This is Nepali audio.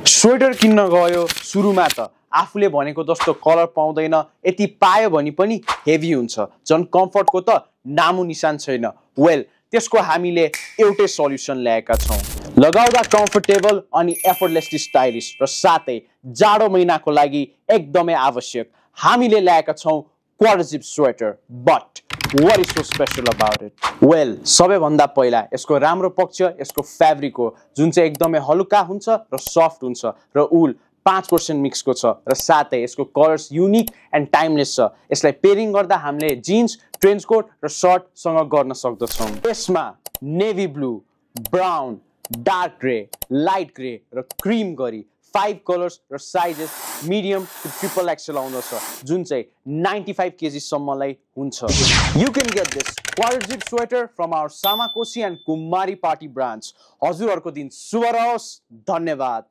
स्वेटर किन्न गयो सुरुमा त आफूले भनेको जस्तो कलर पाउँदैन, यति पायो भने पनि हेभी हुन्छ, झन् कम्फर्टको त नामो निशान छैन। वेल त्यसको हामीले एउटै सल्युसन ल्याएका छौँ, लगाउँदा कम्फर्टेबल अनि एफर्टलेसली स्टाइलिश र साथै जाडो महिनाको लागि एकदमै आवश्यक हामीले ल्याएका छौँ quarter zip sweater. But what is so special about it? Well, सबैभन्दा पहिला यसको राम्रो पक्ष यसको फ्याब्रिक हो, जुन चाहिँ एकदमै हलुका हुन्छ र सफ्ट हुन्छ र उल 5% मिक्सको छ र साथै यसको कलर्स युनिक एन्ड टाइमलेस छ। यसलाई पेयरिङ गर्दा हामीले जिन्स, ट्रेन्च कोट र सर्टसँग गर्न सक्दछौँ। यसमा navy blue, brown, dark grey, light grey र क्रिम गरी 5 कलर्स र sizes medium to triple XL आउँदछ, जुन चाहिँ 95 kg सम्मलाई हुन्छ। You can get this quarter zip sweater from our Samakoshi and Kumari Party branch. हजुरहरूको दिन शुभ रहोस्। धन्यवाद।